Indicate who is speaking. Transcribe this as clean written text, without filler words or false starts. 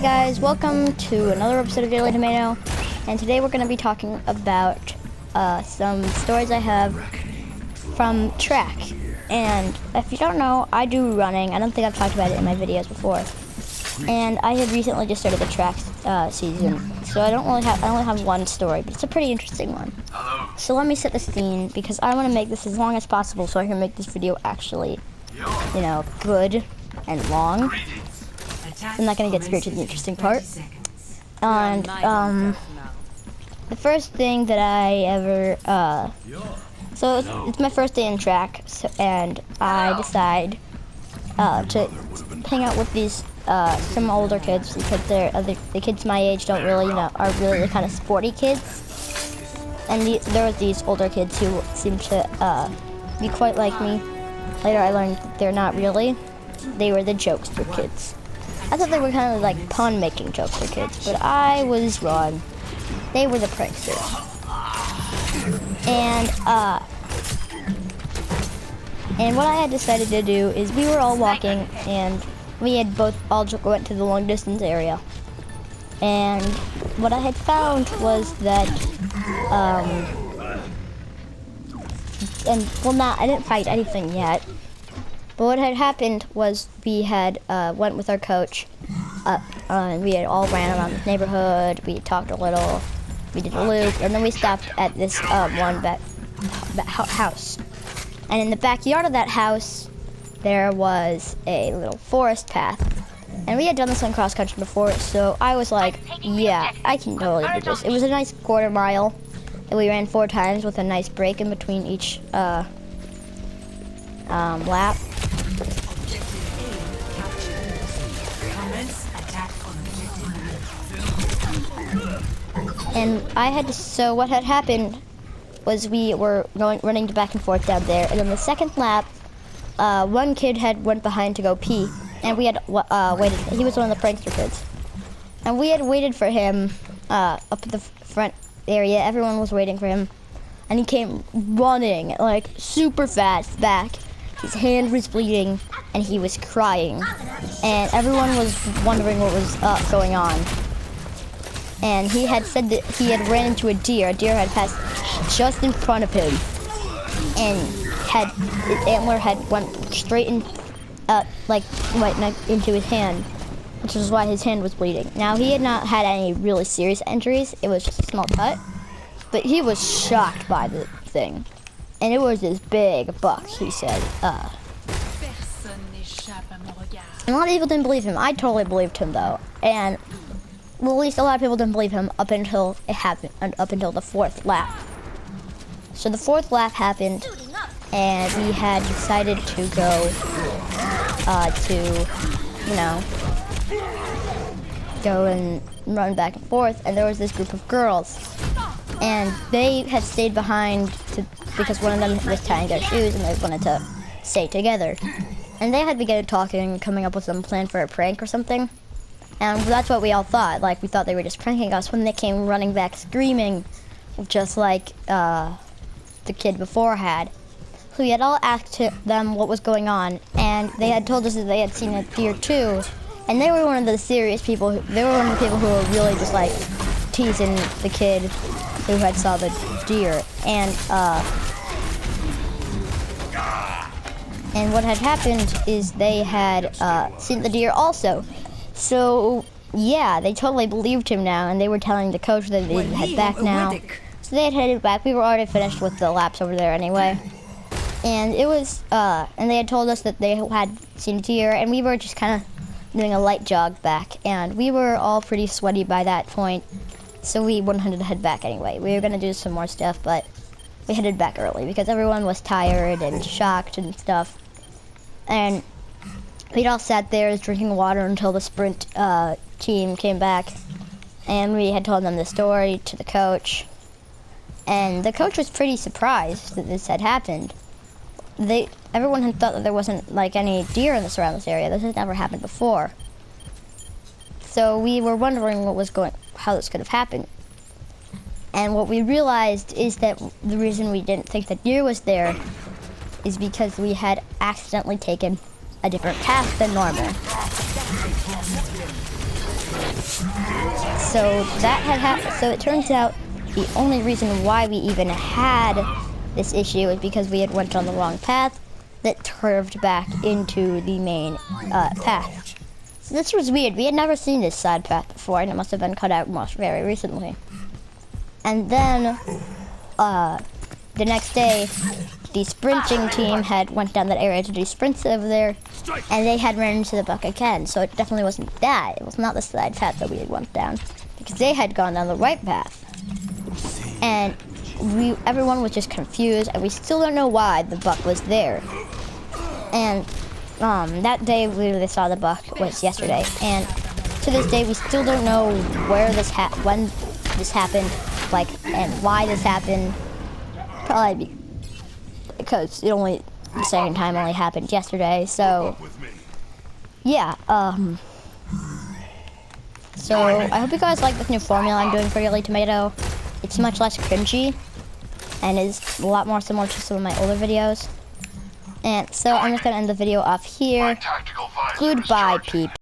Speaker 1: guys, welcome to another episode of Daily Tomato, and today we're going to be talking about some stories I have from track. And if you don't know, I do running. I don't think I've talked about it in my videos before. And I had recently just started the track season, so I only have one story, but it's a pretty interesting one. So let me set the scene, because I want to make this as long as possible so I can make this video actually, good and long. I'm not going to get straight to the interesting part. And the first thing that I ever, so it's my first day in track, and I decide to hang out with these some older kids, because the kids my age don't really, are really the kind of sporty kids. And there were these older kids who seemed to be quite like me. Later I learned that they're not really. They were the jokester kids. I thought they were kind of like pun-making jokester kids, but I was wrong. They were the pranksters. And what I had decided to do is we were all walking, and we had all went to the long distance area. And what I had found was that, I didn't fight anything yet. But what had happened was we had went with our coach, and we had all ran around the neighborhood. We talked a little, we did a loop, and then we stopped at this one house. And in the backyard of that house, there was a little forest path. And we had done this on cross country before, so I was like, yeah, I can totally do this. It was a nice quarter mile that we ran 4 times with a nice break in between each lap. And so what had happened was we were running back and forth down there, and then the second lap, one kid had went behind to go pee, and we had waited. He was one of the prankster kids, and we had waited for him up at the front area. Everyone was waiting for him, and he came running like super fast back. His hand was bleeding, and he was crying, and everyone was wondering what was going on. And he had said that he had ran into a deer. A deer had passed just in front of him, and his antler had went straight in, right into his hand, which is why his hand was bleeding. Now, he had not had any really serious injuries. It was just a small cut, but he was shocked by the thing. And it was this big buck, he said. And a lot of people didn't believe him. I totally believed him, though. And, well, at least a lot of people didn't believe him up until it happened, up until the 4th lap. So the 4th lap happened, and we had decided to go go and run back and forth, and there was this group of girls. And they had stayed behind because one of them was tying their shoes, and they wanted to stay together. And they had begun talking, coming up with some plan for a prank or something. And that's what we all thought. Like, we thought they were just pranking us when they came running back screaming, just like the kid before had. So we had all asked them what was going on, and they had told us that they had seen a deer too. And they were one of the serious people. They were one of the people who were really just like teasing the kid who had saw the deer. And what had happened is they had seen the deer also. So, yeah, they totally believed him now, and they were telling the coach that they would head back now. So they had headed back. We were already finished with the laps over there anyway. And it was, and they had told us that they had seen a deer, and we were just kind of doing a light jog back. And we were all pretty sweaty by that point, so we wanted to head back anyway. We were going to do some more stuff, but we headed back early because everyone was tired and shocked and stuff. And we'd all sat there drinking water until the sprint team came back, and we had told them the story to the coach. And the coach was pretty surprised that this had happened. Everyone had thought that there wasn't like any deer in the surrounding area. This had never happened before. So we were wondering how this could have happened. And what we realized is that the reason we didn't think the deer was there is because we had accidentally taken a different path than normal. So that had happened. So it turns out the only reason why we even had this issue is because we had went on the wrong path that curved back into the main path. So this was weird. We had never seen this side path before, and it must have been cut out very recently. And then the next day, the sprinting team had went down that area to do sprints over there, and they had ran into the buck again. So it definitely wasn't that. It was not the side path that we had went down, because they had gone down the right path. And everyone was just confused, and we still don't know why the buck was there. And that day we really saw the buck was yesterday, and to this day we still don't know where when this happened, like, and why this happened. Probably because the second time only happened yesterday. So yeah, so I hope you guys like this new formula I'm doing for Dailly Tomato. It's much less cringy and is a lot more similar to some of my older videos. And so I'm just gonna end the video off here. Goodbye, peeps.